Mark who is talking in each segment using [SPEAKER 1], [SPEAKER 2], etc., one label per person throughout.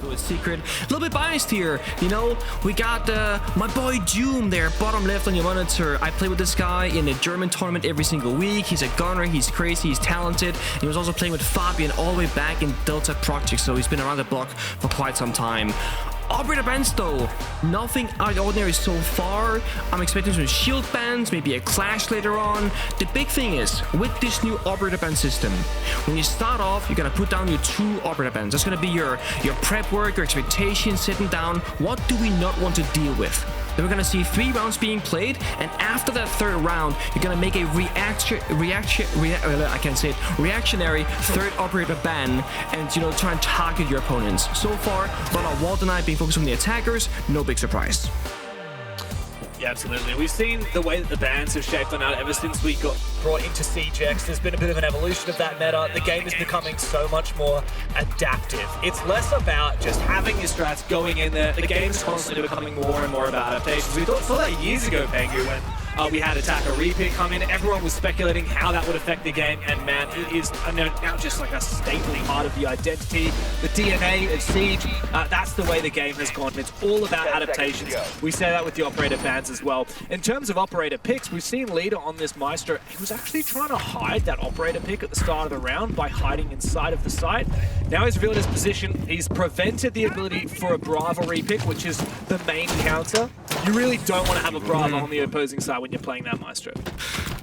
[SPEAKER 1] With Secret, a little bit biased here, you know. We got my boy Doom there, bottom left on your monitor. I play with this guy in a German tournament every single week. He's a gunner, he's crazy, he's talented. He was also playing with Fabian all the way back in Delta Project, so he's been around the block for quite some time. Operator bans though, nothing out of the ordinary so far. I'm expecting some shield bans, maybe a clash later on. The big thing is, with this new operator ban system, when you start off, you're gonna put down your 2 operator bans. That's gonna be your prep work, your expectations, sitting down. What do we not want to deal with? Then we're gonna see 3 rounds being played, and after that 3rd round, you're gonna make a reactionary 3rd operator ban, and you know, try and target your opponents. So far, a lot of wall deny being focused on the attackers. No big surprise.
[SPEAKER 2] Yeah, absolutely. We've seen the way that the bans have shaped on out ever since we got brought into CGX. There's been a bit of an evolution of that meta. The game is becoming so much more adaptive. It's less about just having your strats going in there. The game's constantly becoming more and more about adaptations. We saw that years ago, Pengu, when we had attacker repick come in. Everyone was speculating how that would affect the game, and man, it is now just like a stapling part of the identity, the DNA of Siege. That's the way the game has gone. It's all about adaptations. We say that with the operator bans as well. In terms of operator picks, we've seen Leader on this Maestro. He was actually trying to hide that operator pick at the start of the round by hiding inside of the site. Now he's revealed his position. He's prevented the ability for a Brava repick, which is the main counter. You really don't want to have a Brava on the opposing side when you're playing that Maestro.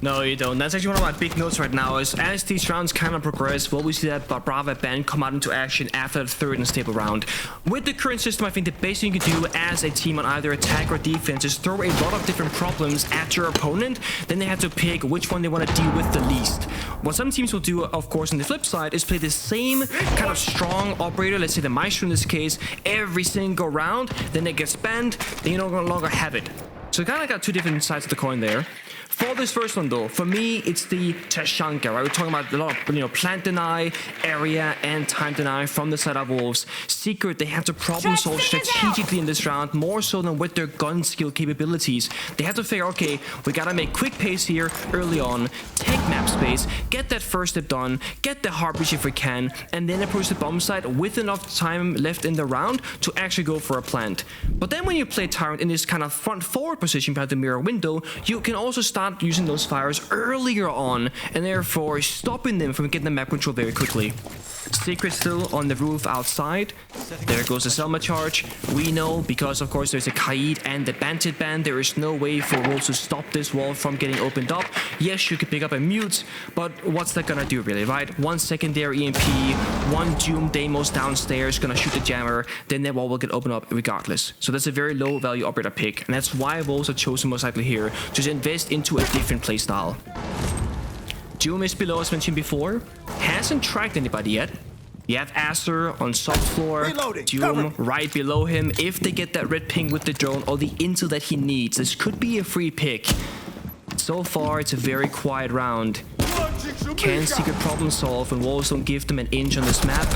[SPEAKER 1] No, you don't. That's actually one of my big notes right now, is as these rounds kind of progress, will we see that Brava ban come out into action after the 3rd and stable round. With the current system, I think the best thing you can do as a team on either attack or defense is throw a lot of different problems at your opponent. Then they have to pick which one they want to deal with the least. What some teams will do, of course, on the flip side, is play the same kind of strong operator, let's say the Maestro in this case, every single round. Then it gets banned, then you no longer have it. So kind of got 2 different sides of the coin there. For this first one though, for me, it's the Tashanka, right? We're talking about a lot of, you know, plant deny, area, and time deny from the side of Wolves. Secret, they have to problem solve strategically in this round, more so than with their gun skill capabilities. They have to figure, okay, we gotta make quick pace here early on, take map space, get that first step done, get the hard breach if we can, and then approach the bomb site with enough time left in the round to actually go for a plant. But then when you play Tyrant in this kind of front-forward position behind the mirror window, you can also start using those fires earlier on, and therefore stopping them from getting the map control very quickly. Secret still on the roof outside. There goes the Selma charge. We know, because of course there's a Kaid and the Bandit ban, there is no way for Wolves to stop this wall from getting opened up. Yes, you could pick up a mute, but what's that gonna do really, right? 1 secondary EMP, 1 Doom Deimos downstairs, gonna shoot the jammer, then that wall will get opened up regardless. So that's a very low value operator pick, and that's why Wolves are chosen most likely here, to invest into a different playstyle. Doom is below, as mentioned before. Hasn't tracked anybody yet. You have Acer on soft floor, Doom right below him. If they get that red ping with the drone or the intel that he needs, this could be a free pick. So far, it's a very quiet round. Can Secret problem solve when Wolves don't give them an inch on this map?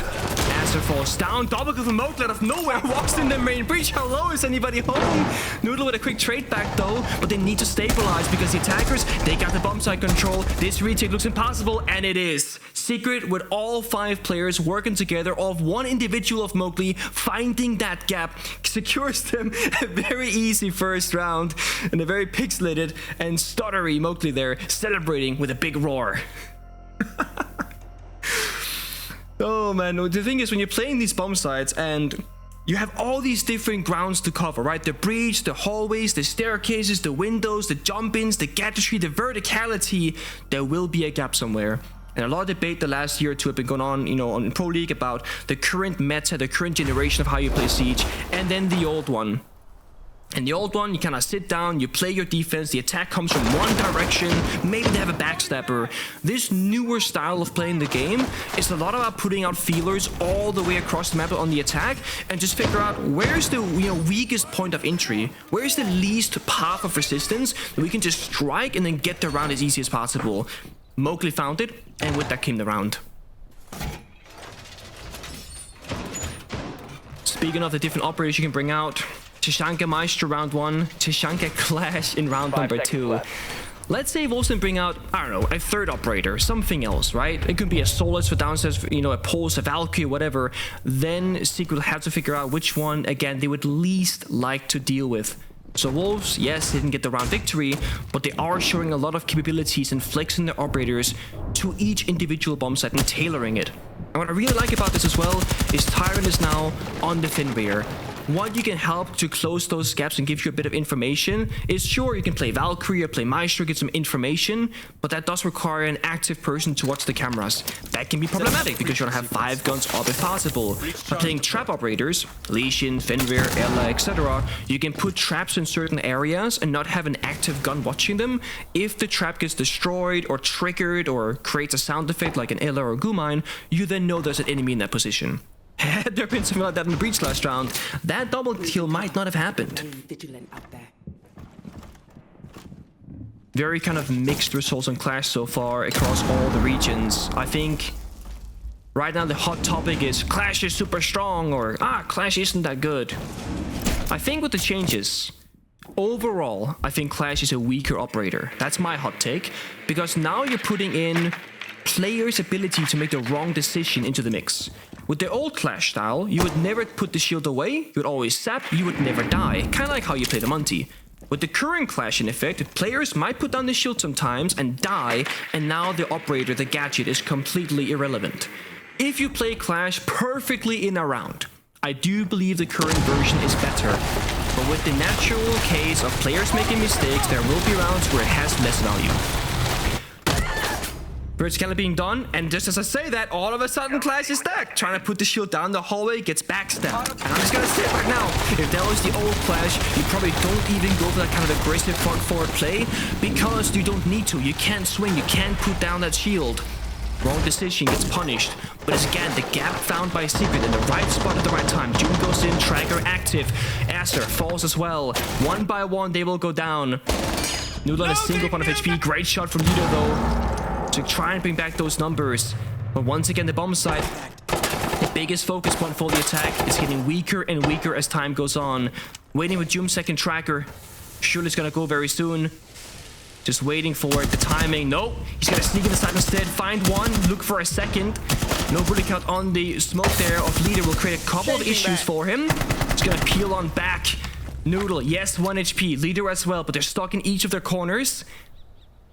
[SPEAKER 1] Acer falls down, double kill from Mowgli out of nowhere, walks in the main breach. Hello, is anybody home? Noodle with a quick trade back though, but they need to stabilize because the attackers, they got the bomb site control. This retake looks impossible, and it is. Secret with all 5 players working together, all of 1 individual of Mowgli finding that gap, secures them a very easy first round, and a very pixelated and stuttery Mowgli there celebrating with a big roar. Oh man, the thing is, when you're playing these bomb sites and you have all these different grounds to cover, right? The breach, the hallways, the staircases, the windows, the jump-ins, the gadgetry, the verticality, there will be a gap somewhere. And a lot of debate the last year or 2 have been going on, you know, on Pro League about the current meta, the current generation of how you play Siege, and then the old one. And the old one, you kind of sit down, you play your defense, the attack comes from one direction, maybe they have a backstabber. This newer style of playing the game is a lot about putting out feelers all the way across the map on the attack and just figure out where's the weakest point of entry, where's the least path of resistance that we can just strike and then get the round as easy as possible. Mowgli found it, and with that came the round. Speaking of the different operators you can bring out, Tashanka Maestro round 1, Tashanka Clash in round number 2. Let's say Wolves bring out, I don't know, a third operator, something else, right? It could be a Solus for downstairs, you know, a Pulse, a Valkyrie, whatever. Then Secret will have to figure out which one, again, they would least like to deal with. So Wolves, yes, they didn't get the round victory, but they are showing a lot of capabilities and flexing their operators to each individual bomb site and tailoring it. And what I really like about this as well is Tyrant is now on the Finrear. What you can help to close those gaps and give you a bit of information is, sure, you can play Valkyrie or play Maestro, get some information, but that does require an active person to watch the cameras. That can be problematic because you don't have 5 guns up if possible. By playing trap operators, Lesion, Fenrir, Ella, etc., you can put traps in certain areas and not have an active gun watching them. If the trap gets destroyed or triggered or creates a sound effect like an Ella or a Gumine, you then know there's an enemy in that position. Had there been something like that in the Breach last round, that double kill might not have happened. Very kind of mixed results on Clash so far across all the regions. I think right now the hot topic is Clash is super strong, or Clash isn't that good. I think with the changes, overall, I think Clash is a weaker operator. That's my hot take, because now you're putting in players' ability to make the wrong decision into the mix. With the old Clash style, you would never put the shield away, you would always sap, you would never die. Kind of like how you play the Monty. With the current Clash in effect, players might put down the shield sometimes and die, and now the operator, the gadget, is completely irrelevant. If you play Clash perfectly in a round, I do believe the current version is better. But with the natural case of players making mistakes, there will be rounds where it has less value. Vertical being done, and just as I say that, all of a sudden Clash is stacked. Trying to put the shield down the hallway, gets backstabbed. And I'm just gonna say it right now, if that was the old Clash, you probably don't even go for that kind of aggressive front forward play, because you don't need to. You can't swing, you can't put down that shield. Wrong decision, gets punished. But it's again, the gap found by Secret in the right spot at the right time. June goes in, Tracker active. Aster falls as well. One by one, they will go down. Noodle on a single point of HP. Great shot from Lido though, to try and bring back those numbers. But once again, the bomb site, the biggest focus point for the attack, is getting weaker and weaker as time goes on. Waiting with Doom's second tracker. Surely it's gonna go very soon. Just waiting for it, the timing. No, he's gonna sneak in the side instead. Find one, look for a second. No bullet count on the smoke there of Leader will create a couple of issues for him. He's gonna peel on back. Noodle, yes, 1 HP. Leader as well, but they're stuck in each of their corners.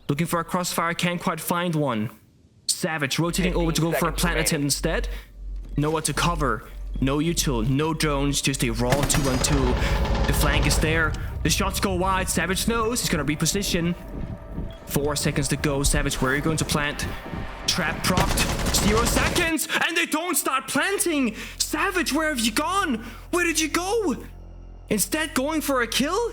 [SPEAKER 1] Looking for a crossfire, can't quite find one. Savage rotating over to go for a plant attempt instead. Nowhere to cover. No util, no drones, just a raw 2-on-2. The flank is there. The shots go wide. Savage knows he's going to reposition. 4 seconds to go. Savage, where are you going to plant? Trap propped. 0 seconds. And they don't start planting. Savage, where have you gone? Where did you go? Instead, going for a kill?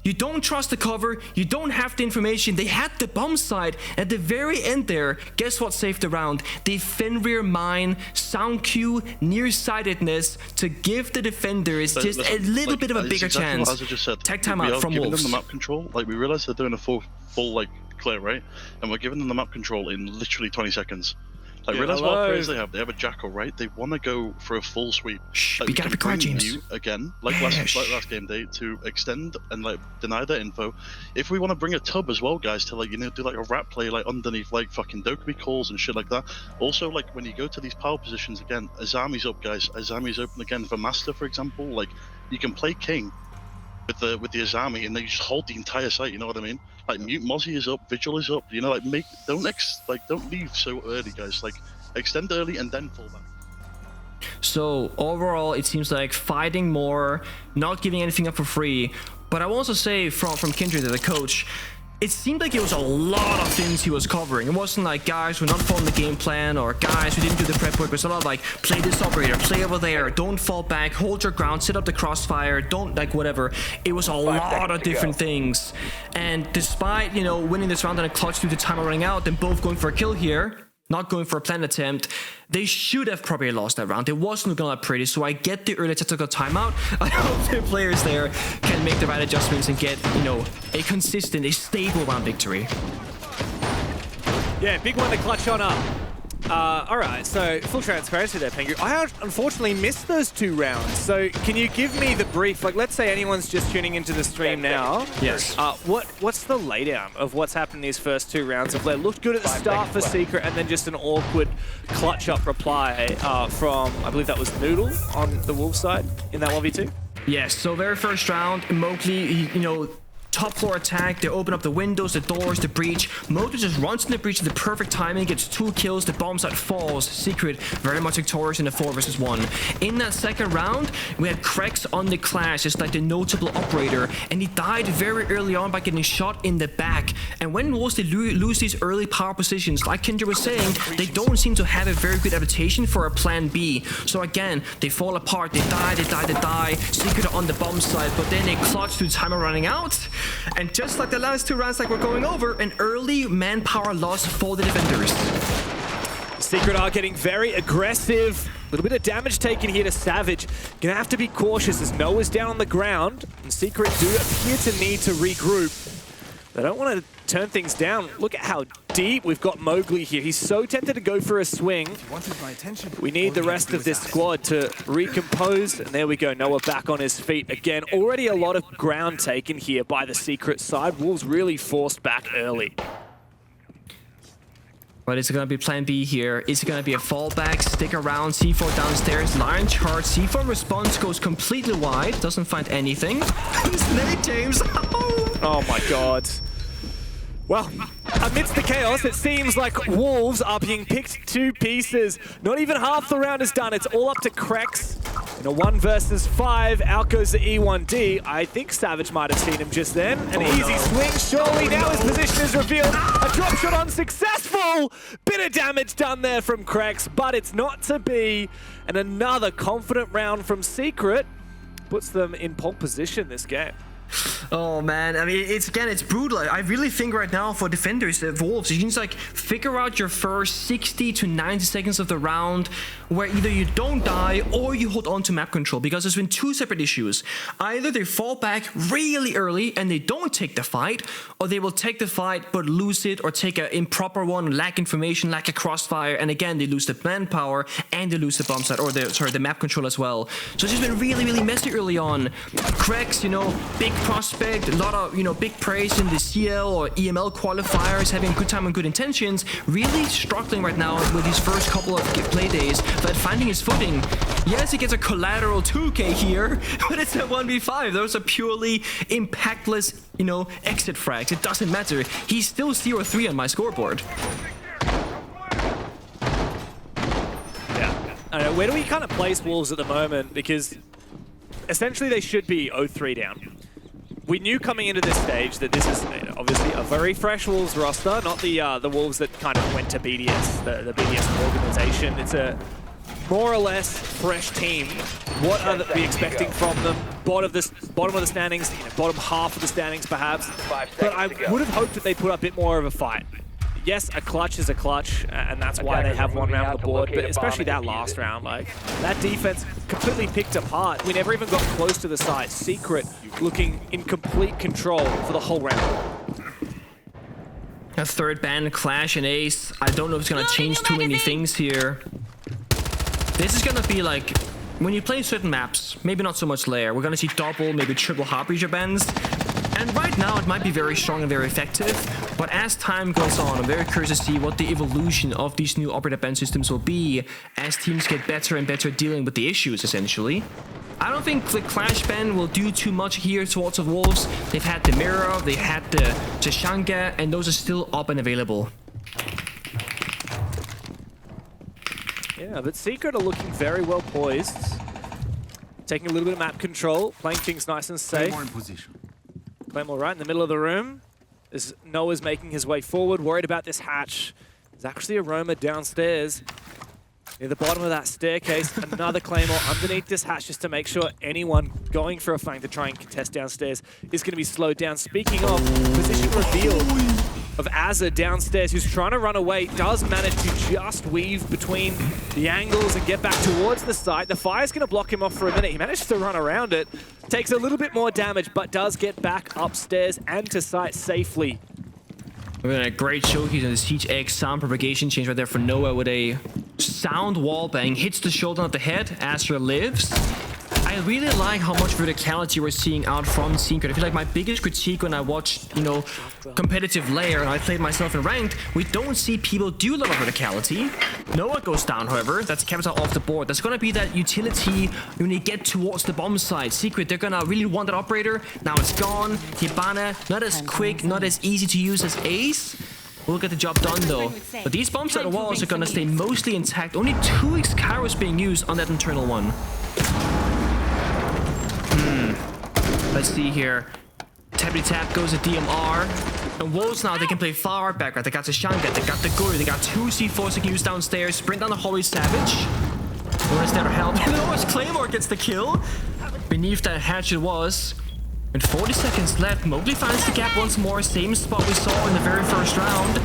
[SPEAKER 1] You don't trust the cover, you don't have the information. They had the bomb side at the very end there. Guess what saved the round? The Fenrir mine, sound cue, nearsightedness to give the defenders just a little bit of a bigger chance.
[SPEAKER 3] As I just said,
[SPEAKER 1] tech timeout from Wolves.
[SPEAKER 3] Them the map control. Like, we realize they're doing a full like clear, right? And we're giving them the map control in literally 20 seconds. Like, realize what players they have. They have a Jackal, right? They want to go for a full sweep.
[SPEAKER 1] Shh,
[SPEAKER 3] like,
[SPEAKER 1] we gotta be quiet, James.
[SPEAKER 3] Again, like last game day, to extend and like deny their info. If we want to bring a tub as well, guys, to like, you know, do like a rat play like underneath like fucking Dokumi calls and shit like that. Also, like when you go to these power positions again, Azami's up, guys. Azami's open again for Master, for example. Like, you can play King with the Azami, and then you just hold the entire site. You know what I mean? Like, Mute Mozzie is up, Vigil is up. You know, like don't leave so early, guys. Like, extend early and then fall back.
[SPEAKER 1] So overall, it seems like fighting more, not giving anything up for free. But I will also say from Kindred, the coach, it seemed like it was a lot of things he was covering. It wasn't like, guys, we're not following the game plan, or guys, we didn't do the prep work. It was a lot of like, play this operator, play over there, don't fall back, hold your ground, set up the crossfire, don't like whatever. It was a lot of different things. And despite, you know, winning this round and a clutch due to time running out, then both going for a kill here, not going for a plant attempt, they should have probably lost that round. It wasn't looking that pretty, so I get the early tactical timeout. I hope the players there can make the right adjustments and get, you know, a consistent, a stable round victory.
[SPEAKER 2] Yeah, big one to clutch on up. All right, so full transparency there, Pengu. I unfortunately missed those 2 rounds. So can you give me the brief? Like, let's say anyone's just tuning into the stream now.
[SPEAKER 1] Yes.
[SPEAKER 2] What's the laydown of what's happened these first 2 rounds? Have they looked good at the start for Secret, and then just an awkward clutch-up reply from, I believe that was Noodle on the Wolves side in that 1v2?
[SPEAKER 1] Yes, so very first round, Mowgli, top floor attack, they open up the windows, the doors, the breach. Mowgli just runs in the breach at the perfect timing, gets 2 kills, the bomb site falls. Secret very much victorious in the 4 versus 1. In that second round, we had Krex on the Clash, just like the notable operator, and he died very early on by getting shot in the back. And when Wolves they lose these early power positions, like Kendra was saying, they don't seem to have a very good adaptation for a plan B. So again, they fall apart, they die. Secret are on the bomb site, but then they clutch to timer running out. And just like the last 2 rounds like we're going over, an early manpower loss for the defenders.
[SPEAKER 2] Secret are getting very aggressive. A little bit of damage taken here to Savage. Gonna have to be cautious as Noah's down on the ground. And Secret do appear to need to regroup. They don't want to turn things down. Look at how deep we've got Mowgli here. He's so tempted to go for a swing. We need the rest of this squad to recompose. And there we go, Noah back on his feet again. Already a lot of ground taken here by the Secret side. Wolves really forced back early.
[SPEAKER 1] But is it going to be plan B here? Is it going to be a fallback? Stick around, C4 downstairs, Lion charge, C4 response goes completely wide, doesn't find anything. Snake James!
[SPEAKER 2] Oh my god. Well, amidst the chaos, it seems like Wolves are being picked to pieces. Not even half the round is done. It's all up to Krex. In a 1 versus 5, out goes the E1D. I think Savage might have seen him just then. An easy swing, surely. Now his position is revealed. A drop shot unsuccessful. Bit of damage done there from Krex, but it's not to be. And another confident round from Secret puts them in pole position this game.
[SPEAKER 1] Oh man, I mean, it's brutal. I really think right now for defenders, Wolves, you can just like figure out your first 60 to 90 seconds of the round where either you don't die or you hold on to map control, because there's been 2 separate issues. Either they fall back really early and they don't take the fight, or they will take the fight but lose it, or take an improper one, lack information, lack a crossfire, and again they lose the manpower and they lose the bomb site, or the map control as well. So it's just been really messy early on. Krex, big prospect, a lot of big praise in the CL or EML qualifiers, having a good time and good intentions, really struggling right now with these first couple of play days, but finding his footing. Yes, he gets a collateral 2k here, but it's a 1v5. Those are purely impactless exit frags. It doesn't matter. He's still 0-3 on my scoreboard.
[SPEAKER 2] Yeah. I don't know, where do we kind of place Wolves at the moment? Because essentially they should be 0-3 down. We knew coming into this stage that this is obviously a very fresh Wolves roster, not the Wolves that kind of went to BDS, the BDS organization. It's a more or less fresh team. What are we expecting from them? Bottom of the standings, bottom half of the standings perhaps. But I would have hoped that they put up a bit more of a fight. Yes, a clutch is a clutch, and that's why they have 1 round on the board, but especially that last round, that defense completely picked apart. We never even got close to the site. Secret looking in complete control for the whole round.
[SPEAKER 1] A 3rd ban, Clash and Ace. I don't know if it's going to change too many things here. This is going to be like, when you play certain maps, maybe not so much layer, we're going to see double, maybe triple hard breacher bans. And right now it might be very strong and very effective, but as time goes on, I'm very curious to see what the evolution of these new operator ban systems will be as teams get better and better at dealing with the issues, essentially. I don't think the Clash ban will do too much here towards the Wolves. They've had the Mirror, they had the Chashanga, and those are still up and available.
[SPEAKER 2] Yeah, but Secret are looking very well poised. Taking a little bit of map control, playing things nice and safe.
[SPEAKER 4] Claymore in position.
[SPEAKER 2] Claymore right in the middle of the room. As Noah's making his way forward, worried about this hatch. There's actually a roamer downstairs. Near the bottom of that staircase, another Claymore underneath this hatch just to make sure anyone going for a flank to try and contest downstairs is going to be slowed down. Speaking of, position revealed of Azza downstairs, who's trying to run away, does manage to just weave between the angles and get back towards the site. The fire's going to block him off for a minute. He managed to run around it, takes a little bit more damage, but does get back upstairs and to site safely.
[SPEAKER 1] We're in a great showcase on the Siege X sound propagation change right there for Noah with a sound wall bang. Hits the shoulder, not the head. Astra lives. I really like how much verticality we're seeing out from Secret. I feel like my biggest critique when I watch, you know, competitive layer and I played myself in ranked, we don't see people do a lot of verticality. Noah goes down, however. That's capital off the board. There's gonna be that utility when you get towards the bomb side. Secret, they're gonna really want that operator. Now it's gone. Hibana, not as quick, not as easy to use as Ace. We'll get the job done though. But these bomb side walls are gonna stay mostly intact. Only 2 Kairos being used on that internal one. Let's see here. Tappity tap goes to DMR. And Wolves now, they can play far back, right? They got the Shangat, they got the Guru, they got 2 C4s they can use downstairs. Sprint down the hallway, Savage. Where's there to help? And almost Claymore gets the kill. Beneath that hatch it was. And 40 seconds left. Mowgli finds the gap once more. Same spot we saw in the very first round.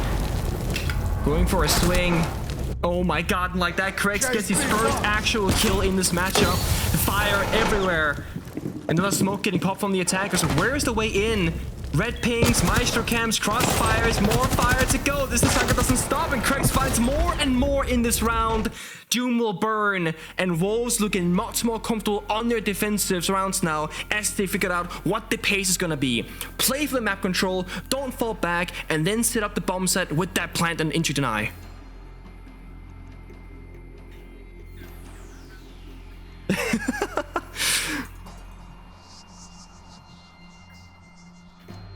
[SPEAKER 1] Going for a swing. Oh my god, like that, Krex gets his first actual kill in this matchup. Fire everywhere. Another smoke getting popped from the attackers. Where is the way in? Red pings, Maestro camps, crossfires, more fire to go. This attacker doesn't stop, and Krex finds more and more in this round. Doom will burn, and Wolves looking much more comfortable on their defensive rounds now as they figured out what the pace is gonna be. Play for the map control, don't fall back, and then set up the bomb set with that plant and into deny.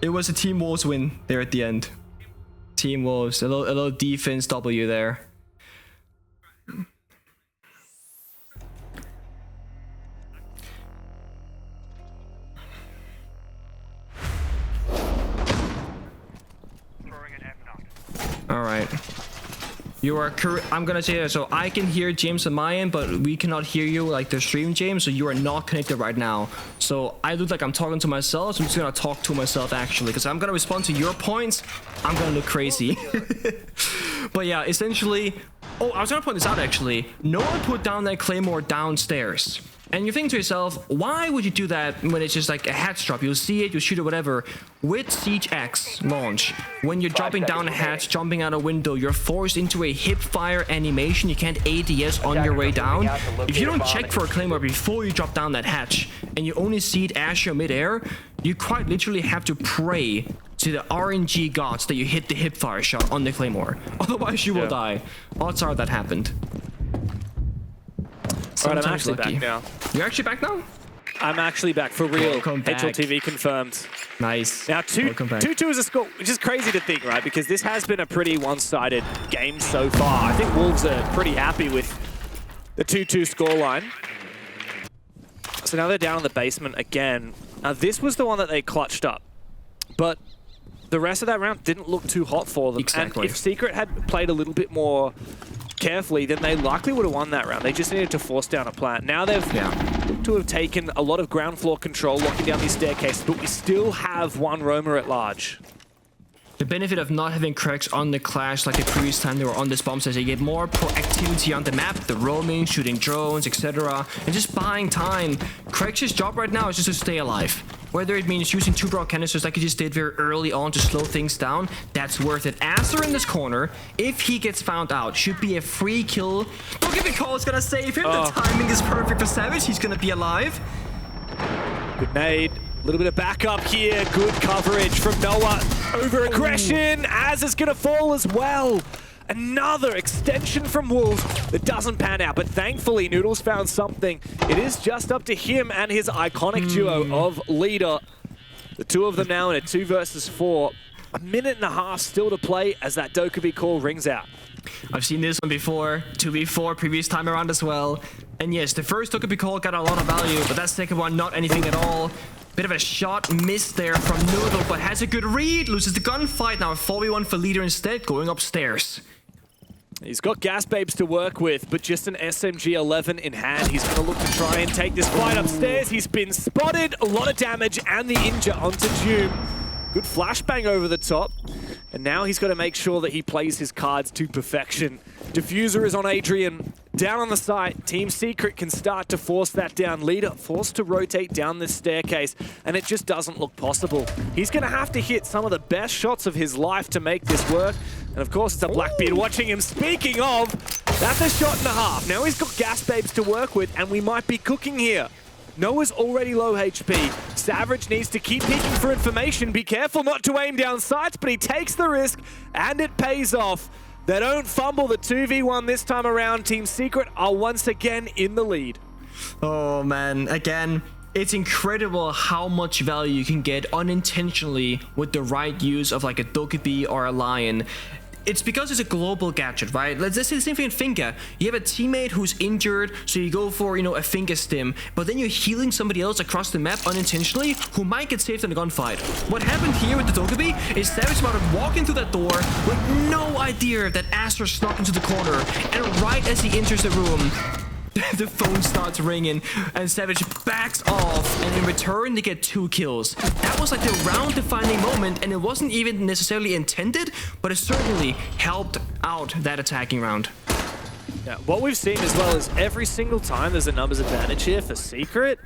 [SPEAKER 1] It was a Team Wolves win there at the end. Team Wolves, a little defense W there. All right. You are correct. I'm gonna say that. So I can hear James on my end, but we cannot hear you like the stream, James. So you are not connected right now. So I look like I'm talking to myself. So I'm just gonna talk to myself actually, because I'm gonna respond to your points. I'm gonna look crazy. But yeah, essentially. Oh, I was gonna point this out actually. No one put down that Claymore downstairs. And you think to yourself, why would you do that when it's just like a hatch drop? You'll see it, you'll shoot it, whatever. With Siege X launch, when you're dropping down a hatch, jumping out a window, you're forced into a hip fire animation. You can't ADS on your way down. If you don't check for a Claymore before you drop down that hatch, and you only see it Asher midair, you quite literally have to pray to the RNG gods that you hit the hip fire shot on the Claymore. Otherwise you will die. Odds are that happened.
[SPEAKER 2] Alright, I'm actually back now.
[SPEAKER 1] You're actually back now?
[SPEAKER 2] I'm actually back for real.
[SPEAKER 1] Welcome back.
[SPEAKER 2] HLTV confirmed.
[SPEAKER 1] Nice.
[SPEAKER 2] Now 2-2 is a score, which is crazy to think, right? Because this has been a pretty one-sided game so far. I think Wolves are pretty happy with the 2-2 scoreline. So now they're down in the basement again. Now this was the one that they clutched up, but the rest of that round didn't look too hot for them.
[SPEAKER 1] Exactly.
[SPEAKER 2] And if Secret had played a little bit more carefully, then they likely would have won that round. They just needed to force down a plant. Now they've looked to have taken a lot of ground floor control, locking down these staircases, but we still have one roamer at large.
[SPEAKER 1] The benefit of not having Krex on the Clash like the previous time they were on this bomb stage, they get more proactivity on the map, the roaming, shooting drones, etc. And just buying time. Krex's job right now is just to stay alive. Whether it means using 2 broad canisters like he just did very early on to slow things down, that's worth it. Aster in this corner, if he gets found out, should be a free kill. Don't give me call, it's gonna save him. The timing is perfect for Savage, he's gonna be alive.
[SPEAKER 2] Good nade. A little bit of backup here. Good coverage from Noah. Over aggression. Az is going to fall as well. Another extension from Wolves that doesn't pan out. But thankfully, Noodles found something. It is just up to him and his iconic duo of Leader. The two of them now in a 2 versus 4. A minute and a half still to play as that Dokkaebi call rings out.
[SPEAKER 1] I've seen this one before. 2v4 previous time around as well. And yes, the first Dokkaebi call got a lot of value, but that second one, not anything at all. Bit of a shot missed there from Noodle, but has a good read. Loses the gunfight. Now a 4v1 for Leader instead, going upstairs.
[SPEAKER 2] He's got gas babes to work with, but just an SMG-11 in hand. He's going to look to try and take this fight upstairs. He's been spotted. A lot of damage and the injure onto Doom. Good flashbang over the top. And now he's got to make sure that he plays his cards to perfection. Diffuser is on Adrian.
[SPEAKER 4] Down on the site, Team Secret can start to force that down. Leader forced to rotate down this staircase, and it just doesn't look possible. He's going to have to hit some of the best shots of his life to make this work. And of course, it's a Blackbeard watching him. Speaking of, that's a shot and a half. Now he's got Gas Babes to work with, and we might be cooking here. Noah's already low HP. Savage needs to keep peeking for information. Be careful not to aim down sights, but he takes the risk, and it pays off. They don't fumble the 2v1 this time around. Team Secret are once again in the lead.
[SPEAKER 1] Oh man, again, it's incredible how much value you can get unintentionally with the right use of like a Dokkaebi or a Lion. It's because it's a global gadget, right? Let's say the same thing in Finka. You have a teammate who's injured, so you go for, you know, a Finka stim, but then you're healing somebody else across the map unintentionally who might get saved in a gunfight. What happened here with the Dokkaebi is Savage started walking through that door with no idea that Astra snuck into the corner, and right as he enters the room, the phone starts ringing and Savage backs off, and in return they get 2 kills. That was like the round-defining moment, and it wasn't even necessarily intended, but it certainly helped out that attacking round.
[SPEAKER 4] Yeah, what we've seen as well is every single time there's a numbers advantage here for Secret,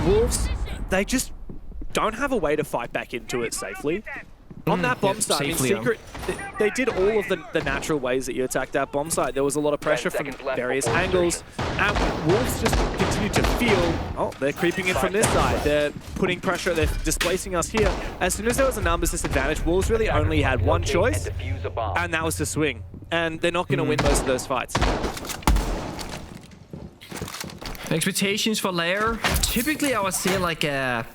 [SPEAKER 4] Wolves, they just don't have a way to fight back into it safely. On that bomb site, in Secret, they did all of the natural ways that you attack that bomb site. There was a lot of pressure from various angles, and Wolves just continue to feel, oh, they're creeping in from this side. They're putting pressure, they're displacing us here. As soon as there was a numbers disadvantage, Wolves really only had one choice, and that was to swing. And they're not going to win most of those fights.
[SPEAKER 1] Expectations for Lair? Typically, I would say like a,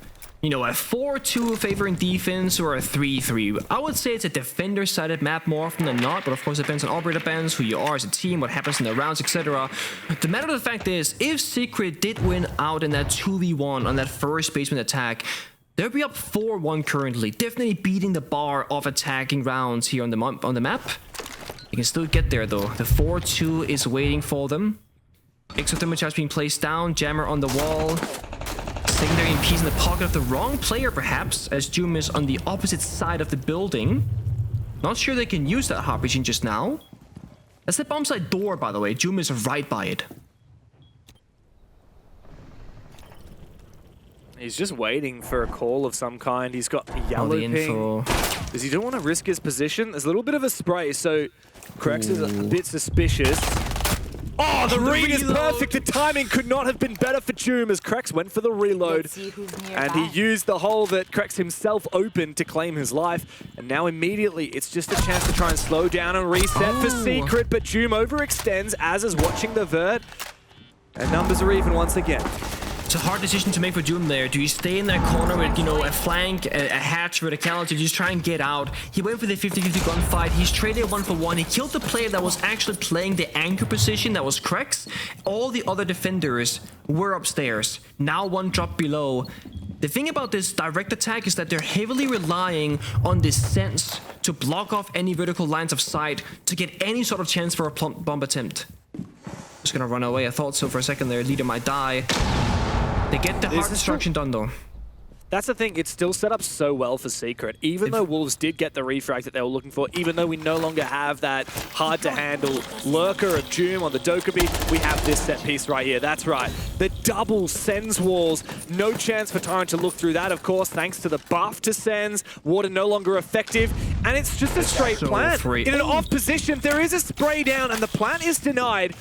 [SPEAKER 1] you know, a 4-2 favoring defense or a 3-3. I would say it's a defender-sided map more often than not, but of course it depends on operator bans, who you are as a team, what happens in the rounds, etc. The matter of the fact is, if Secret did win out in that 2v1 on that first basement attack, they'll be up 4-1 currently, definitely beating the bar of attacking rounds here on the map. They can still get there though. The 4-2 is waiting for them. Exothermic charge being placed down, Jammer on the wall. Secondary piece in the pocket of the wrong player, perhaps, as Doom is on the opposite side of the building. Not sure they can use that hop region just now. That's the bomb site door, by the way. Doom is right by it.
[SPEAKER 4] He's just waiting for a call of some kind. He's got yellow ping. Because he don't want to risk his position. There's a little bit of a spray, so Krex is a bit suspicious. Oh, the read is perfect. The timing could not have been better for Doom as Krex went for the reload. And he used the hole that Krex himself opened to claim his life. And now immediately, it's just a chance to try and slow down and reset for Secret. But Doom overextends, as is watching the vert. And numbers are even once again.
[SPEAKER 1] It's a hard decision to make for Doom there. Do you stay in that corner with, you know, a flank, a hatch verticality, just try and get out? He went for the 50-50 gunfight. He's traded 1-for-1. He killed the player that was actually playing the anchor position, that was Krex. All the other defenders were upstairs. Now one drop below. The thing about this direct attack is that they're heavily relying on this sense to block off any vertical lines of sight to get any sort of chance for a bomb attempt. Just gonna run away. I thought so for a second there. Leader might die. They get the hard destruction done though.
[SPEAKER 4] That's the thing, it's still set up so well for Secret. Even though Wolves did get the refrag that they were looking for, even though we no longer have that hard-to-handle lurker of Doom on the Dokkaebi, we have this set piece right here. That's right. The double Sens walls. No chance for Tyrant to look through that, of course, thanks to the buff to Sens. Water no longer effective. And it's just a straight plant. In an off position, there is a spray down, and the plant is denied.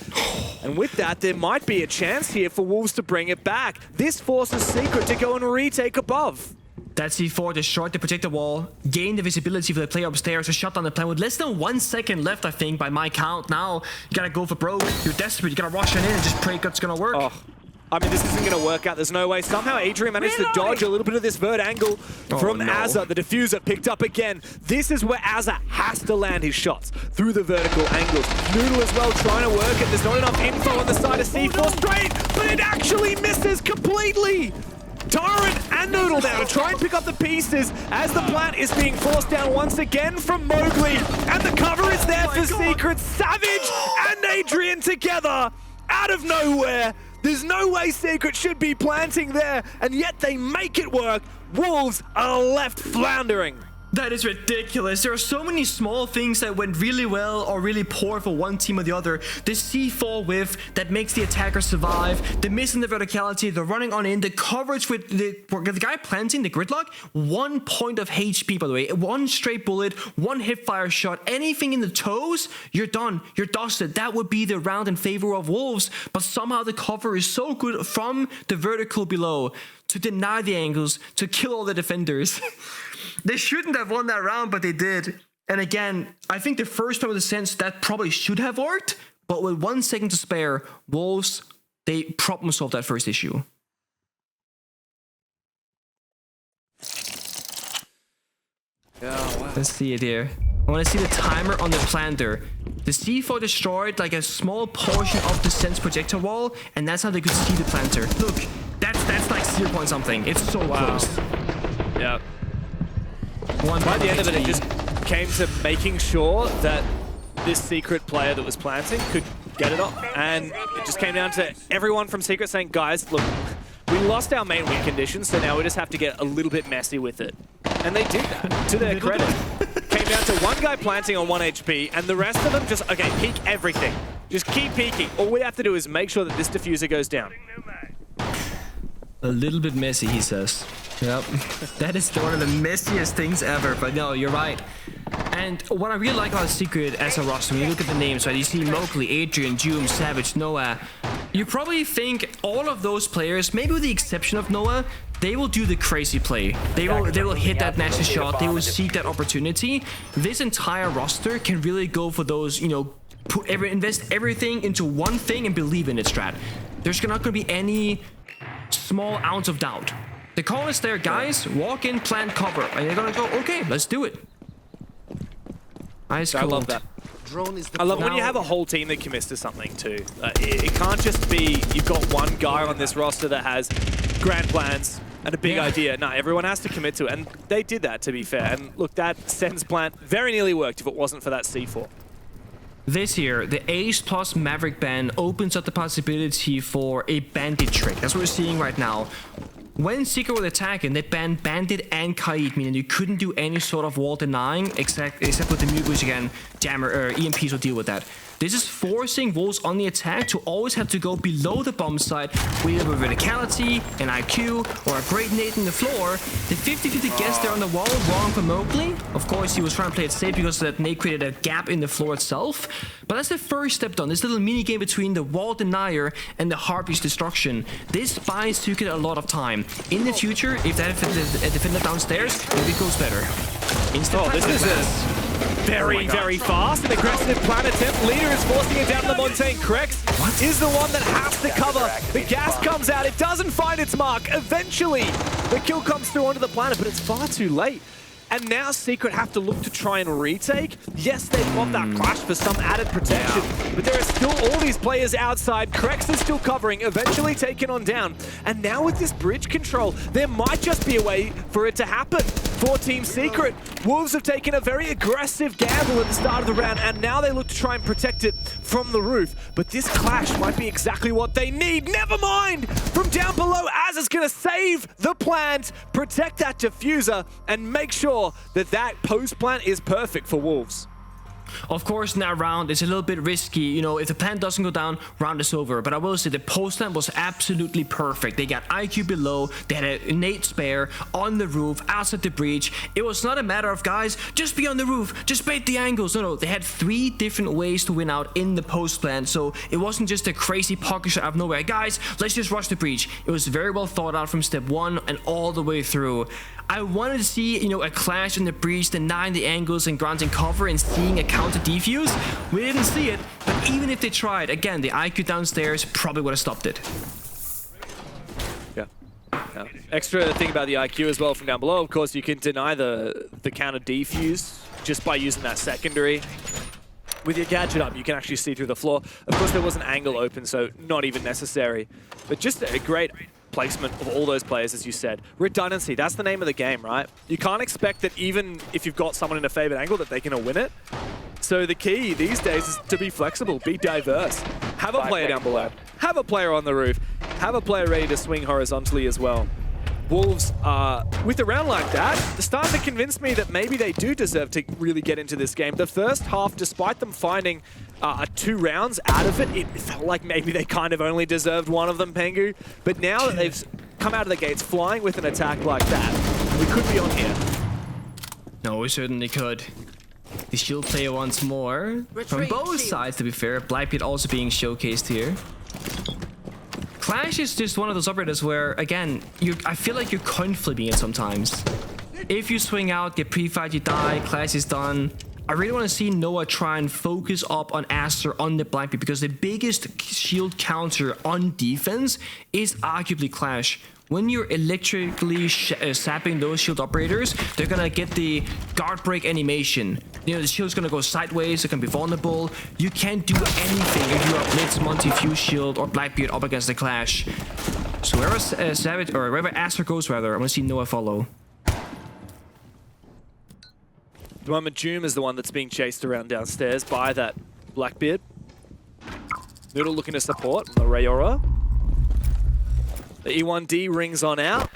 [SPEAKER 4] And with that, there might be a chance here for Wolves to bring it back. This forces Secret to go and retake a buff.
[SPEAKER 1] That C4 destroyed the protector wall, gained the visibility for the player upstairs to shut down the plan with less than 1 second left, I think, by my count. Now, you gotta go for broke. You're desperate. You gotta rush it in and just pray it's gonna work.
[SPEAKER 4] Oh. I mean, this isn't going to work out. There's no way. Somehow Adrian managed to dodge a little bit of this vert angle from Azza. The diffuser picked up again. This is where Azza has to land his shots through the vertical angles. Noodle as well trying to work it. There's not enough info on the side of C4 straight, but it actually misses completely. Tyrant and Noodle now to try and pick up the pieces as the plant is being forced down once again from Mowgli. And the cover is there for Secret. Savage and Adrian together out of nowhere. There's no way Secret should be planting there, and yet they make it work. Wolves are left floundering.
[SPEAKER 1] That is ridiculous. There are so many small things that went really well or really poor for one team or the other. The C4 whiff that makes the attacker survive, the miss in the verticality, the running on in, the coverage with the guy planting the gridlock, 1 point of HP, by the way, 1 straight bullet, 1 hip fire shot, anything in the toes, you're done, you're dusted. That would be the round in favor of Wolves, but somehow the cover is so good from the vertical below to deny the angles, to kill all the defenders. They shouldn't have won that round, but they did. And again, I think the first time with the sense that probably should have worked, but with 1 second to spare, Wolves, they problem solved that first issue.
[SPEAKER 4] Oh, wow.
[SPEAKER 1] Let's see it here. I want to see the timer on the planter. The C4 destroyed like a small portion of the sense projector wall, and that's how they could see the planter. Look, that's like 0 point something. It's so close.
[SPEAKER 4] Yeah. By the end of it, it just came to making sure that this Secret player that was planting could get it up. And it just came down to everyone from Secret saying, guys, look, we lost our main win condition, so now we just have to get a little bit messy with it. And they did that, to their credit. Came down to one guy planting on 1 HP, and the rest of them just, okay, peek everything. Just keep peeking. All we have to do is make sure that this diffuser goes down.
[SPEAKER 1] A little bit messy, he says. Yep. That is one of the messiest things ever, but no, you're right. And what I really like about Secret as a roster, when you look at the names, right, you see Mowgli, Adrian, Joom, Savage, Noah. You probably think all of those players, maybe with the exception of Noah, they will do the crazy play. They will hit that nasty shot. They will seek that opportunity. This entire roster can really go for those, you know, invest everything into one thing and believe in it, strat. There's not going to be any small ounce of doubt. The call is there, guys. Walk in, plant, cover. And you're going to go, okay, let's do it. Nice.
[SPEAKER 4] I love that. I love when you have a whole team that commits to something too. It can't just be you've got one guy on this roster that has grand plans and a big idea. No, everyone has to commit to it, and they did that, to be fair. And look, that Sense plant very nearly worked if it wasn't for that C4.
[SPEAKER 1] This year, the Ace plus Maverick ban opens up the possibility for a Bandit trick. That's what we're seeing right now. When Secret was attacking, they banned Bandit and Kaid, meaning you couldn't do any sort of wall denying, except with the mute, which again, Jammer or EMPs will deal with that. This is forcing Wolves on the attack to always have to go below the bomb site with either verticality, an IQ, or a great nade in the floor. The 50-50 gets there on the wall, wrong for Mowgli. Of course, he was trying to play it safe because that nade created a gap in the floor itself. But that's the first step done. This little mini game between the wall denier and the Harpy's destruction. This buys Secret a lot of time. In the future, if that defender downstairs, maybe it goes better.
[SPEAKER 4] This is very, very fast and aggressive plan attempt. Leader is forcing it down to the Montaigne. Krex is the one that has to cover. The gas comes out. It doesn't find its mark. Eventually, the kill comes through onto the planet, but it's far too late. And now Secret have to look to try and retake. Yes, they've got that clash for some added protection, but there are still all these players outside. Krex is still covering, eventually taken on down. And now with this bridge control, there might just be a way for it to happen for Team Secret. Wolves have taken a very aggressive gamble at the start of the round, and now they look to try and protect it from the roof. But this clash might be exactly what they need. Never mind! From down below, Az is going to save the plant, protect that diffuser, and make sure that that post plant is perfect for Wolves.
[SPEAKER 1] Of course, in that round, it's a little bit risky. You know, if the plant doesn't go down, round is over. But I will say the post plant was absolutely perfect. They got IQ below, they had an innate spare on the roof, outside the breach. It was not a matter of, guys, just be on the roof, just bait the angles. No, they had 3 different ways to win out in the post plant. So it wasn't just a crazy pocket shot out of nowhere. Guys, let's just rush the breach. It was very well thought out from step 1 and all the way through. I wanted to see, you know, a clash in the breach, denying the angles and granting cover and seeing a counter defuse. We didn't see it, but even if they tried, again, the IQ downstairs probably would have stopped it.
[SPEAKER 4] Yeah. Extra thing about the IQ as well from down below, of course, you can deny the counter defuse just by using that secondary. With your gadget up, you can actually see through the floor. Of course, there was an angle open, so not even necessary. But just a great placement of all those players, as you said. Redundancy, that's the name of the game, right? You can't expect that even if you've got someone in a favored angle that they can win it. So the key these days is to be flexible, be diverse. Have a player down below, have a player on the roof, have a player ready to swing horizontally as well. Wolves, with a round like that, starting to convince me that maybe they do deserve to really get into this game. The first half, despite them finding 2 rounds out of it, it felt like maybe they kind of only deserved one of them, Pengu. But now that they've come out of the gates flying with an attack like that, we could be on here.
[SPEAKER 1] No, we certainly could. The shield player once more. From both sides, to be fair. Blackbeard also being showcased here. Clash is just one of those operators where, again, I feel like you're coin flipping it sometimes. If you swing out, get pre-fight, you die, Clash is done. I really want to see Noah try and focus up on Aster on the Blackbeard, because the biggest shield counter on defense is arguably Clash. When you're electrically sapping those shield operators, they're gonna get the guard break animation. You know, the shield's gonna go sideways, they're gonna be vulnerable. You can't do anything if you are Blitz, Monty, Fuse Shield, or Blackbeard up against the Clash. So wherever Savage, or wherever Aster goes, rather, I wanna see Noah follow.
[SPEAKER 4] The moment Doom is the one that's being chased around downstairs by that Blackbeard. Noodle looking to support the Rayora. The E1D rings on out.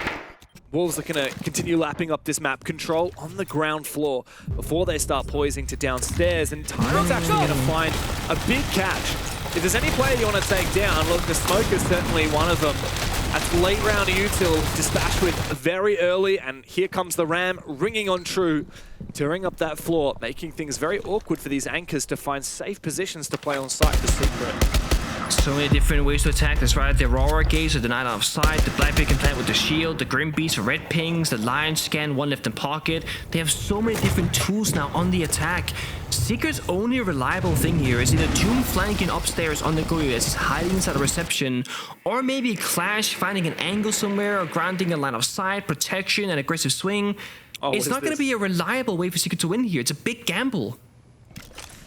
[SPEAKER 4] Wolves are going to continue lapping up this map. Control on the ground floor before they start poising to downstairs. And Tyron's actually going to find a big catch. If there's any player you want to take down, look, the Smoke is certainly one of them. That's late round util, dispatched with very early, and here comes the Ram, ringing on true, tearing up that floor, making things very awkward for these anchors to find safe positions to play on site for Secret.
[SPEAKER 1] So many different ways to attack this, right? The Aurora Gaze are denied off sight, the Blackbeard can plant with the shield, the Grim Beast for red pings, the Lion Scan, one left in pocket. They have so many different tools now on the attack. Secret's only reliable thing here is either Doom flanking upstairs on the Goyo as he's hiding inside a reception, or maybe Clash finding an angle somewhere, or granting a line of sight, protection, and aggressive swing. It's not going to be a reliable way for Secret to win here. It's a big gamble.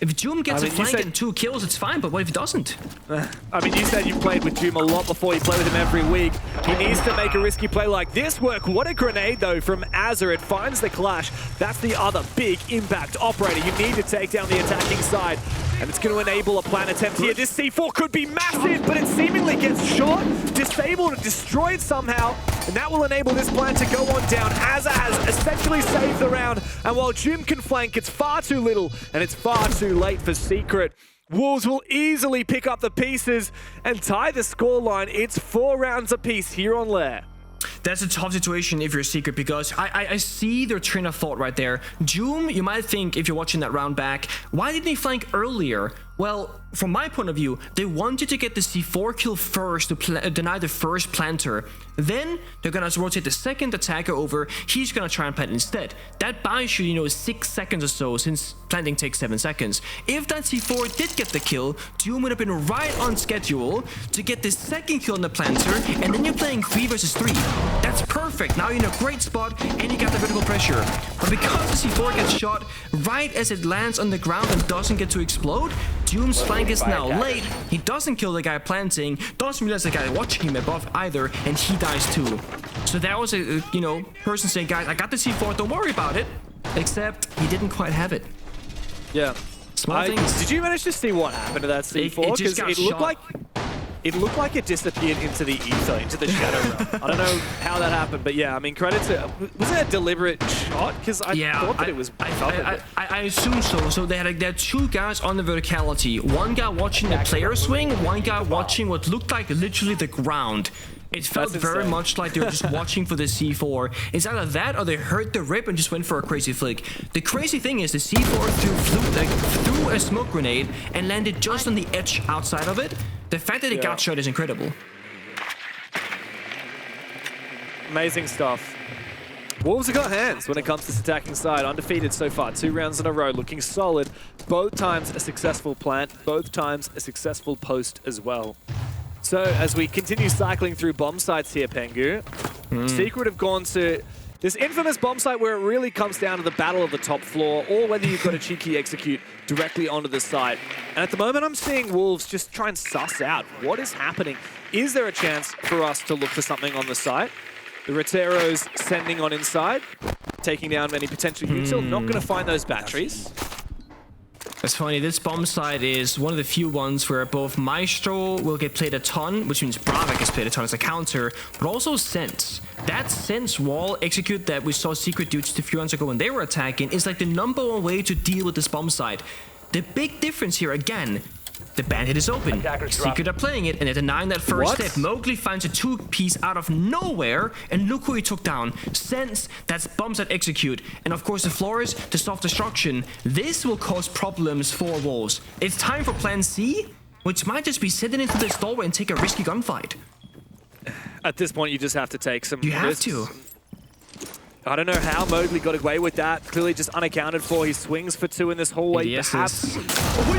[SPEAKER 1] If Doom gets a flank and 2 kills, it's fine, but what if he doesn't?
[SPEAKER 4] I mean, you said you played with Doom a lot before, you play with him every week. He needs to make a risky play like this work. What a grenade, though, from Azur. It finds the Clash. That's the other big impact operator. You need to take down the attacking side, and it's going to enable a plant attempt here. This C4 could be massive, but it seemingly gets shot, disabled, and destroyed somehow, and that will enable this plant to go on down. Azur has essentially saved the round, and while Doom can flank, it's far too little, and it's far too late for Secret. Wolves will easily pick up the pieces and tie the scoreline. It's 4 rounds apiece here on Lair.
[SPEAKER 1] That's a tough situation if you're Secret, because I see their train of thought right there. Doom, you might think, if you're watching that round back, why didn't he flank earlier? Well, from my point of view, they wanted to get the C4 kill first to deny the first planter. Then they're gonna rotate the second attacker over. He's gonna try and plant instead. That buys you, you know, 6 seconds or so, since planting takes 7 seconds. If that C4 did get the kill, Doom would have been right on schedule to get the second kill on the planter, and then you're playing 3 versus 3. That's perfect. Now you're in a great spot, and you got the vertical pressure. But because the C4 gets shot right as it lands on the ground and doesn't get to explode, Doom's flank is now late. He doesn't kill the guy planting, doesn't realize the guy watching him above either, and he dies too. So that was a, you know, person saying, guys, I got the C4, don't worry about it. Except he didn't quite have it.
[SPEAKER 4] Yeah.
[SPEAKER 1] Small things.
[SPEAKER 4] Did you manage to see what happened to that C4?
[SPEAKER 1] Because
[SPEAKER 4] it looked like it disappeared into the ether, into the shadow realm. I don't know how that happened, but yeah, I mean, credit to... Was it a deliberate shot? Because I thought that it was...
[SPEAKER 1] I assume so. So they had 2 guys on the verticality. One guy watching the player swing, one guy watching what looked like literally the ground. It felt very much like they were just watching for the C4. It's either that or they heard the rip and just went for a crazy flick. The crazy thing is the C4 threw a smoke grenade and landed just on the edge outside of it. The fact that it got shot is incredible.
[SPEAKER 4] Amazing stuff. Wolves have got hands when it comes to this attacking side. Undefeated so far, 2 rounds in a row, looking solid. Both times a successful plant, both times a successful post as well. So as we continue cycling through bomb sites here, Pengu, Secret have gone to this infamous bomb site where it really comes down to the battle of the top floor, or whether you've got a cheeky execute directly onto the site. And at the moment, I'm seeing Wolves just try and suss out what is happening. Is there a chance for us to look for something on the site? The Rotero's sending on inside, taking down many potential util. Not going to find those batteries.
[SPEAKER 1] It's funny, this bomb site is one of the few ones where both Maestro will get played a ton, which means Brava gets played a ton as a counter, but also Sense. That Sense wall execute that we saw Secret do just a few rounds ago when they were attacking is like the #1 way to deal with this bomb site. The big difference here, again, the bandit is open. Secret are playing it, and they're denying that first step. Mowgli finds a 2-piece out of nowhere, and look who he took down. Sense, that's bombs that execute. And of course, the Flores, the soft destruction. This will cause problems for Wolves. It's time for Plan C, which might just be sitting into this doorway and take a risky gunfight.
[SPEAKER 4] At this point, you just have to take some
[SPEAKER 1] You have
[SPEAKER 4] risks.
[SPEAKER 1] to.
[SPEAKER 4] I don't know how Mowgli got away with that. Clearly just unaccounted for. He swings for 2 in this hallway. Perhaps.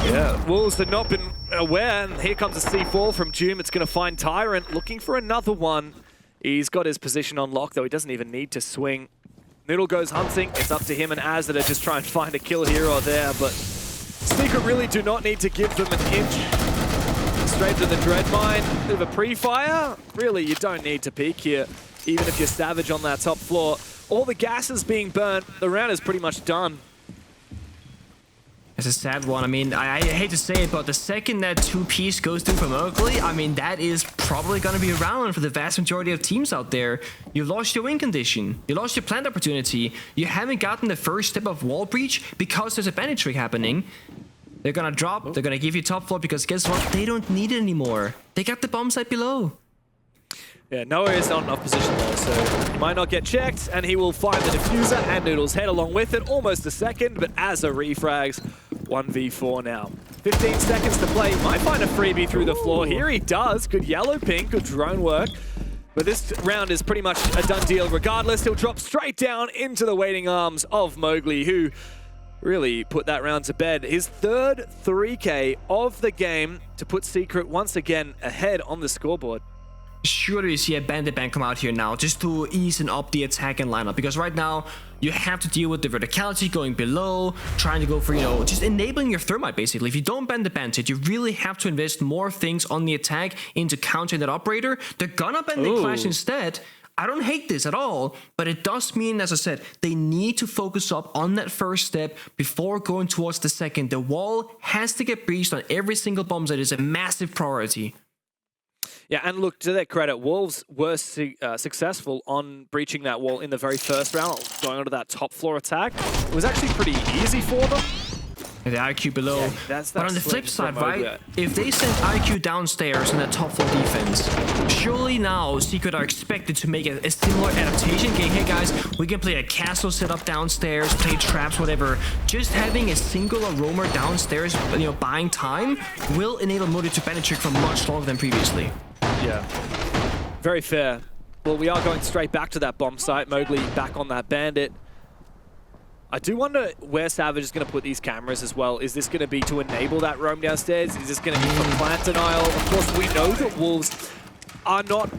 [SPEAKER 4] Yeah, Wolves had not been aware. And here comes a C4 from Doom. It's going to find Tyrant looking for another one. He's got his position on lock, though. He doesn't even need to swing. Noodle goes hunting. It's up to him and Az that are just trying to find a kill here or there. But Secret really do not need to give them an inch. Straight to the Dread Mine. Bit of a pre-fire. Really, you don't need to peek here, even if you're Savage on that top floor. All the gas is being burnt. The round is pretty much done.
[SPEAKER 1] It's a sad one. I mean, I hate to say it, but the second that 2-piece goes through for Mowgli, I mean, that is probably going to be around for the vast majority of teams out there. You lost your win condition. You lost your plant opportunity. You haven't gotten the first step of wall breach because there's a bandit trick happening. They're going to drop. They're going to give you top floor because guess what? They don't need it anymore. They got the bomb site below.
[SPEAKER 4] Yeah, Noah is not enough position there, so he might not get checked, and he will find the diffuser and Noodle's head along with it. Almost a second, but as a refrags, 1v4 now. 15 seconds to play. Might find a freebie through the floor. Here he does. Good yellow pink, good drone work. But this round is pretty much a done deal regardless. He'll drop straight down into the waiting arms of Mowgli, who really put that round to bed. His third 3K of the game to put Secret once again ahead on the scoreboard.
[SPEAKER 1] Surely you see a bandit band come out here now just to ease up the attack and lineup, because right now you have to deal with the verticality going below, trying to go for, you know, just enabling your thermite basically. If you don't ban the bandit, you really have to invest more things on the attack into countering that operator. They're gonna ban the clash instead. I don't hate this at all, but it does mean, as I said, they need to focus up on that first step before going towards the second. The wall has to get breached on every single bomb site. Is a massive priority.
[SPEAKER 4] Yeah, and look, to their credit, Wolves were successful on breaching that wall in the very first round, going onto that top floor attack. It was actually pretty easy for them.
[SPEAKER 1] The IQ below.
[SPEAKER 4] Yeah,
[SPEAKER 1] but on the flip side, right, if they send IQ downstairs in that top floor defense, surely now Secret are expected to make a similar adaptation. Okay, hey guys, we can play a castle setup downstairs, play traps, whatever. Just having a single roamer downstairs, you know, buying time, will enable Modi to penetrate for much longer than previously.
[SPEAKER 4] Yeah, very fair. Well, we are going straight back to that bomb site. Mowgli back on that bandit. I do wonder where Savage is going to put these cameras as well. Is this going to be to enable that roam downstairs? Is this going to be for plant denial? Of course, we know that Wolves are not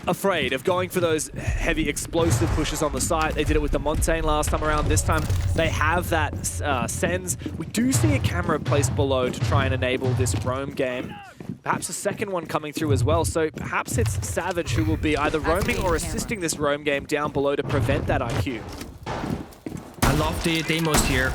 [SPEAKER 4] afraid of going for those heavy explosive pushes on the site. They did it with the Montaigne last time around. This time, they have that sends. We do see a camera placed below to try and enable this roam game. Perhaps a second one coming through as well. So perhaps it's Savage who will be either roaming or assisting this roam game down below to prevent that IQ.
[SPEAKER 1] I love the demos here.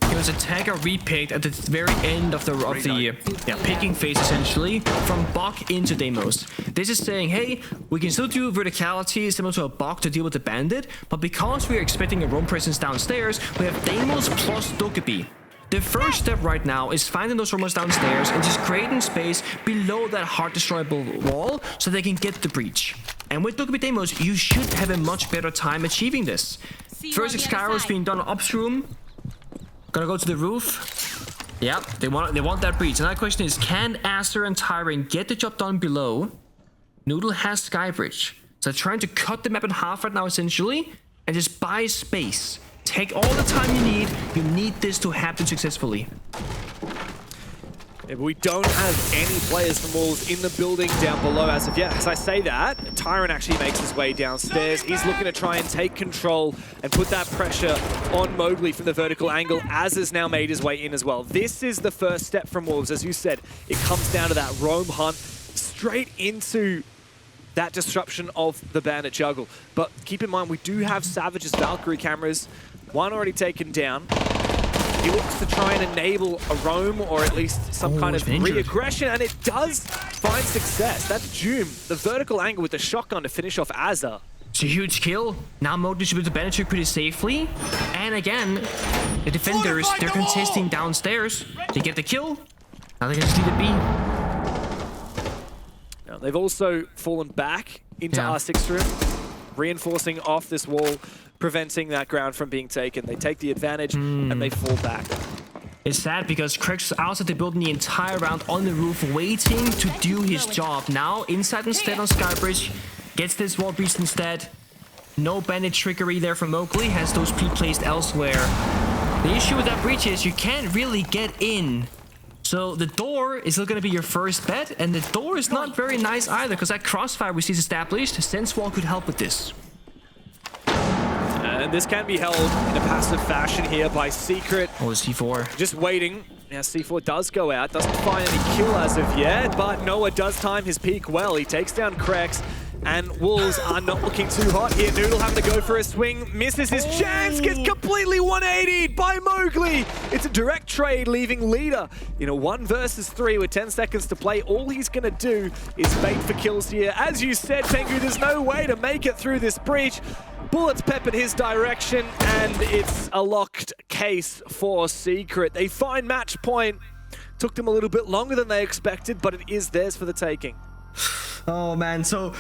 [SPEAKER 1] It was a tagger repicked at the very end of the picking phase, essentially, from Bok into Deimos. This is saying, hey, we can still do verticality similar to a Bok to deal with the bandit, but because we are expecting a roam presence downstairs, we have Deimos plus Dokkaebi. The first step right now is finding those roamers downstairs and just creating space below that hard destroyable wall so they can get the breach. And with Dokkaebi Deimos, you should have a much better time achieving this. First Skyro is being done upstream. Gonna go to the roof. Yeah, they want that breach. And that question is, can Aster and Tyrant get the job done below? Noodle has Skybridge. So they're trying to cut the map in half right now, essentially, and just buy space. Take all the time you need. You need this to happen successfully.
[SPEAKER 4] Yeah, but we don't have any players from Wolves in the building down below as of yet. As I say that, Tyrant actually makes his way downstairs. He's looking to try and take control and put that pressure on Mowgli from the vertical angle. Az has now made his way in as well. This is the first step from Wolves. As you said, it comes down to that roam hunt straight into that disruption of the bandit juggle. But keep in mind, we do have Savage's Valkyrie cameras. One already taken down. He looks to try and enable a roam or at least some kind of
[SPEAKER 1] injured.
[SPEAKER 4] re-aggression, and it does find success. That's Doom, the vertical angle with the shotgun to finish off Azza.
[SPEAKER 1] It's a huge kill. Now Mowgli should be able to penetrate pretty safely. And again, the defenders, they're contesting downstairs. They get the kill. Now they can just leave it be.
[SPEAKER 4] Now, they've also fallen back into R6 room, reinforcing off this wall, preventing that ground from being taken. They take the advantage and they fall back.
[SPEAKER 1] It's sad because Craig's outside the building the entire round on the roof, waiting to do his job. Now, inside instead on Skybridge, gets this wall breached instead. No bandit trickery there from Mowgli, has those placed elsewhere. The issue with that breach is you can't really get in. So the door is still going to be your first bet, and the door is not very nice either, because that crossfire we see is established. Sense Wall could help with this.
[SPEAKER 4] And this can be held in a passive fashion here by Secret.
[SPEAKER 1] Oh, C4.
[SPEAKER 4] Just waiting. Now C4 does go out, doesn't find any kill as of yet, but Noah does time his peak well. He takes down Krex, and Wolves are not looking too hot here. Noodle having to go for a swing, misses his chance, gets completely 180'd by Mowgli. It's a direct trade, leaving Leader in a 1 versus 3 with 10 seconds to play. All he's gonna do is bait for kills here. As you said, Pengu, there's no way to make it through this breach. Bullets peppered his direction, and it's a locked case for Secret. They find match point. Took them a little bit longer than they expected, but it is theirs for the taking.
[SPEAKER 1] Oh man, so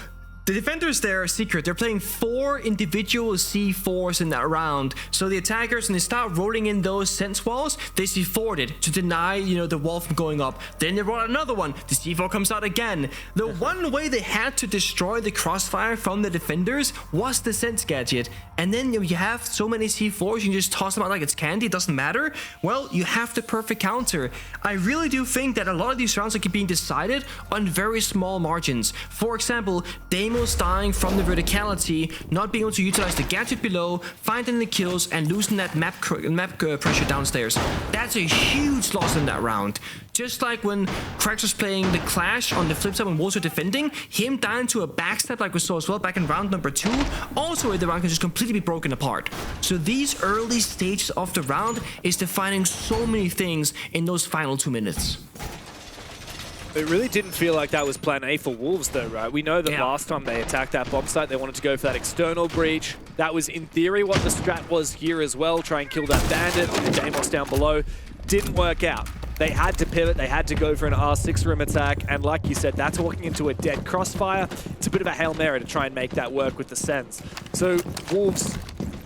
[SPEAKER 1] the defenders there are Secret. They're playing 4 individual C4s in that round. So the attackers, when they start rolling in those sense walls, they C4'd it to deny, the wall from going up. Then they roll out another one. The C4 comes out again. The one way they had to destroy the crossfire from the defenders was the sense gadget. And then you have so many C4s, you can just toss them out like it's candy. It doesn't matter. Well, you have the perfect counter. I really do think that a lot of these rounds are being decided on very small margins. For example, Deimos dying from the verticality, not being able to utilize the gadget below, finding the kills, and losing that map pressure downstairs. That's a huge loss in that round. Just like when Crax was playing the Clash on the flip side when Wolves were defending, him dying to a backstep like we saw as well back in round number 2, also the round can just completely be broken apart. So these early stages of the round is defining so many things in those final 2 minutes.
[SPEAKER 4] It really didn't feel like that was plan A for Wolves though, right? We know that last time they attacked that bomb site, they wanted to go for that external breach. That was in theory what the strat was here as well, try and kill that bandit with the Deimos down below. Didn't work out. They had to pivot, they had to go for an R6 room attack, and like you said, that's walking into a dead crossfire. It's a bit of a Hail Mary to try and make that work with the sense. So Wolves,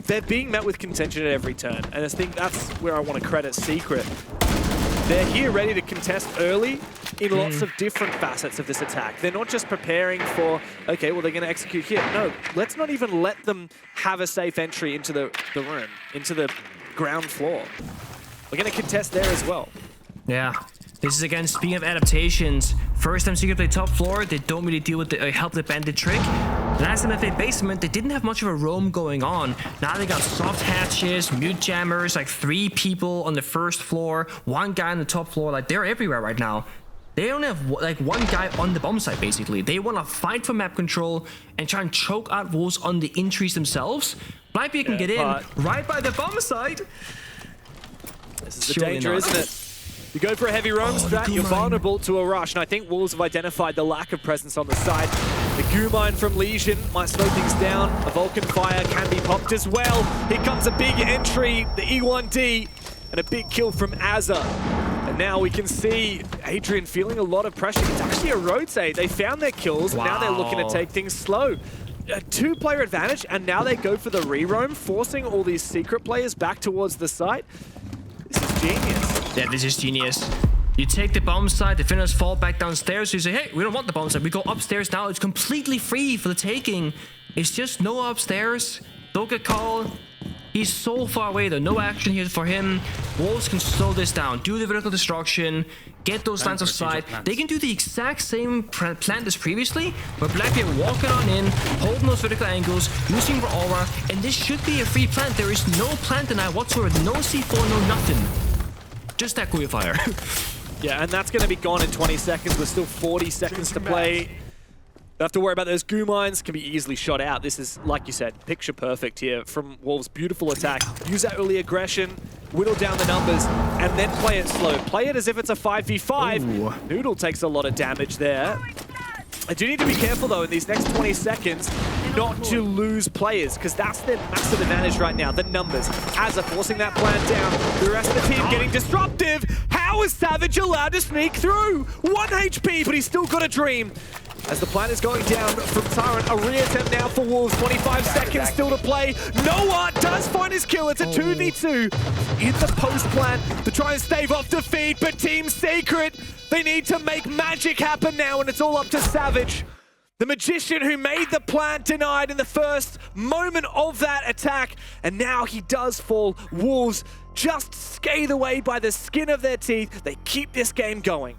[SPEAKER 4] they're being met with contention at every turn, and I think that's where I want to credit Secret. They're here ready to contest early in lots of different facets of this attack. They're not just preparing for, okay, well, they're going to execute here. No, let's not even let them have a safe entry into the room, into the ground floor. We're going to contest there as well.
[SPEAKER 1] Yeah. This is, again, speaking of adaptations, first time Secret play top floor, they don't really deal with the help the bandit trick. Last time they played basement, they didn't have much of a roam going on. Now they got soft hatches, mute jammers, like 3 people on the first floor, 1 guy on the top floor. Like, they're everywhere right now. They only have like 1 guy on the bomb site, basically. They want to fight for map control and try and choke out Wolves on the entries themselves. Blackbeard can get in right by the bomb site.
[SPEAKER 4] This is the danger, isn't it? You go for a heavy roam strat, you're vulnerable to a rush, and I think Wolves have identified the lack of presence on the side. The goo mine from Legion might slow things down. A Vulcan fire can be popped as well. Here comes a big entry, the E1D, and a big kill from Azza. And now we can see Adrian feeling a lot of pressure. It's actually a rotate. They found their kills, and now they're looking to take things slow. A 2-player advantage, and now they go for the re-roam, forcing all these Secret players back towards the site. This is genius.
[SPEAKER 1] Yeah, this is genius. You take the bomb site, the defenders fall back downstairs, so you say, hey, we don't want the bomb site. We go upstairs now. It's completely free for the taking. It's just Noah upstairs. Don't get called. He's so far away, though. No action here for him. Wolves can slow this down, do the vertical destruction, get those lines of sight. They can do the exact same plan as previously, but Blackbeard walking on in, holding those vertical angles, using for aura, and this should be a free plant. There is no plant deny whatsoever. No C4, no nothing. Just that Kuya fire.
[SPEAKER 4] Yeah, and that's going to be gone in 20 seconds. With still 40 seconds to play. Don't have to worry about those goo mines. Can be easily shot out. This is, like you said, picture perfect here from Wolves' beautiful attack. Use that early aggression. whittle down the numbers, and then play it slow. Play it as if it's a 5v5.
[SPEAKER 1] Ooh.
[SPEAKER 4] Noodle takes a lot of damage there. I do need to be careful, though, in these next 20 seconds, not to lose players, because that's their massive advantage right now, the numbers. As are forcing that plan down, the rest of the team getting disruptive. How is Savage allowed to sneak through? 1 HP, but he's still got a dream. As the plan is going down from Tyrant, a re-attempt now for Wolves. 25 seconds still to play. Noah does find his kill. It's a 2v2 in the post plan to try and stave off defeat, but Team Secret, they need to make magic happen now, and it's all up to Savage. The magician who made the plant denied in the first moment of that attack, and now he does fall. Wolves just scathe away by the skin of their teeth. They keep this game going.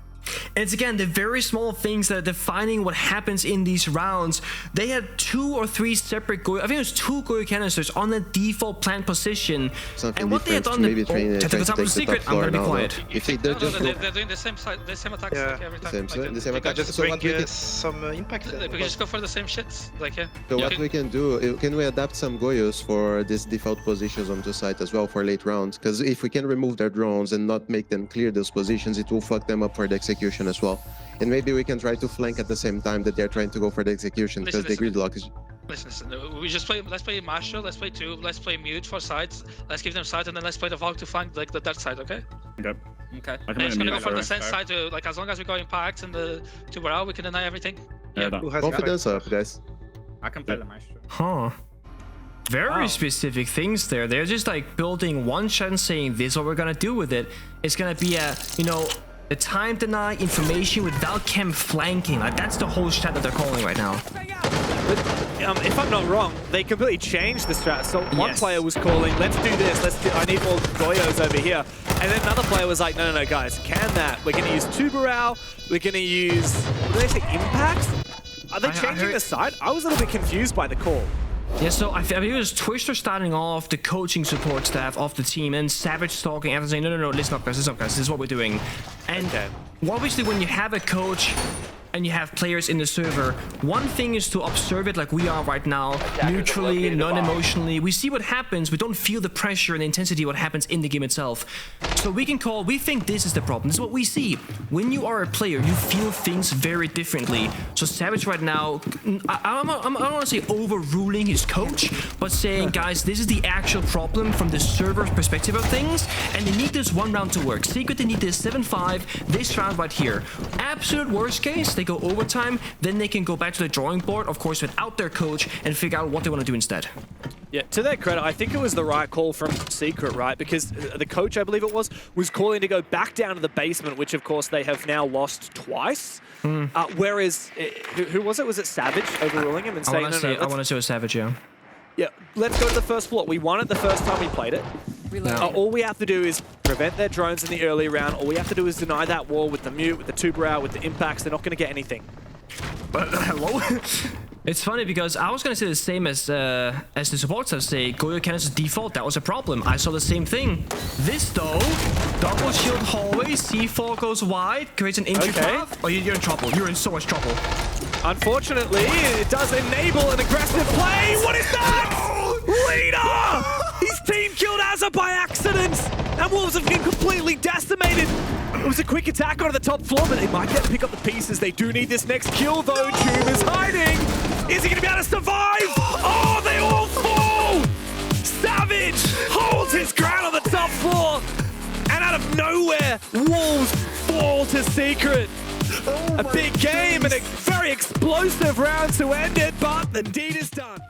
[SPEAKER 1] And it's again the very small things that are defining what happens in these rounds. They had 2 or 3 separate I think it was 2 Goyo canisters on the default plant position.
[SPEAKER 5] Something
[SPEAKER 1] and what they had done,
[SPEAKER 5] maybe trying to take the
[SPEAKER 1] Secret,
[SPEAKER 5] top
[SPEAKER 1] I'm gonna be
[SPEAKER 5] floor now,
[SPEAKER 1] quiet.
[SPEAKER 5] If they're just
[SPEAKER 6] they're doing the same side, the same attacks like every time.
[SPEAKER 5] the same attack.
[SPEAKER 6] Just
[SPEAKER 5] So
[SPEAKER 6] bring
[SPEAKER 5] what we can,
[SPEAKER 6] some impact. We can just go for the same shit. Like
[SPEAKER 5] what we can do, can we adapt some Goyos for these default positions on the site as well for late rounds? Because if we can remove their drones and not make them clear those positions, it will fuck them up for the execution as well. And maybe we can try to flank at the same time that they're trying to go for the execution, because the gridlock is...
[SPEAKER 6] Listen, we just play, let's play Marshall, let's play Tube, let's play Mute for sides, let's give them side, and then let's play the Valk to flank like the dark side, okay?
[SPEAKER 7] Okay.
[SPEAKER 6] Okay.
[SPEAKER 7] I can
[SPEAKER 6] And it's
[SPEAKER 7] maybe
[SPEAKER 6] gonna go for the
[SPEAKER 7] mute
[SPEAKER 6] same
[SPEAKER 7] that,
[SPEAKER 6] side to, like, as long as we go in packs and the two were out, we can deny everything.
[SPEAKER 7] Yeah, done.
[SPEAKER 5] Confidence up, guys.
[SPEAKER 7] I can play the Maestro.
[SPEAKER 1] Huh. Very specific things there. They're just like building one shot and saying this is what we're gonna do with it. It's gonna be a, you know, the time deny information with Valchem flanking. Like that's the whole strat that they're calling right now.
[SPEAKER 4] But, if I'm not wrong, they completely changed the strat. So one player was calling, let's do this, I need more Goyos over here. And then another player was like, no, guys, can that? We're gonna use Tubarao, we're gonna use, what do they say, Impact? Are they changing the side? I was a little bit confused by the call.
[SPEAKER 1] Yeah, so I think it was Twister starting off the coaching support staff of the team, and Savage talking after saying, no, listen up guys, this is what we're doing. And obviously when you have a coach and you have players in the server, one thing is to observe it like we are right now, neutrally, non-emotionally. We see what happens, we don't feel the pressure and the intensity of what happens in the game itself. So we can call, we think this is the problem, this is what we see. When you are a player, you feel things very differently. So Savage right now, I don't want to say overruling his coach, but saying, guys, this is the actual problem from the server's perspective of things, and they need this one round to work. Secret, they need this 7-5, this round right here. Absolute worst case, they go overtime, then they can go back to the drawing board, of course, without their coach, and figure out what they want to do instead.
[SPEAKER 4] Yeah, to their credit, I think it was the right call from Secret, right? Because the coach, I believe it was calling to go back down to the basement, which, of course, they have now lost twice. Whereas, who was it? Was it Savage overruling him and saying,
[SPEAKER 1] I want to say it was Savage, yeah.
[SPEAKER 4] Yeah, let's go to the first floor. We won it the first time we played it. All we have to do is prevent their drones in the early round. All we have to do is deny that wall with the mute, with the Tubarao, with the impacts. They're not going to get anything.
[SPEAKER 1] But hello? It's funny because I was going to say the same as the support staff say, Goyo cannons default, that was a problem. I saw the same thing. This though, double shield hallway, C4 goes wide, creates an entry path. Oh, you're in trouble. You're in so much trouble.
[SPEAKER 4] Unfortunately, it does enable an aggressive play. What is that? Leader! His team killed Azza by accident, and Wolves have been completely decimated. It was a quick attack onto the top floor, but they might get to pick up the pieces. They do need this next kill, though. Tube is hiding. Is he going to be able to survive? Oh, they all fall! Savage holds his ground on the top floor, and out of nowhere, Wolves fall to Secret. A big game and a very explosive round to end it, but the deed is done.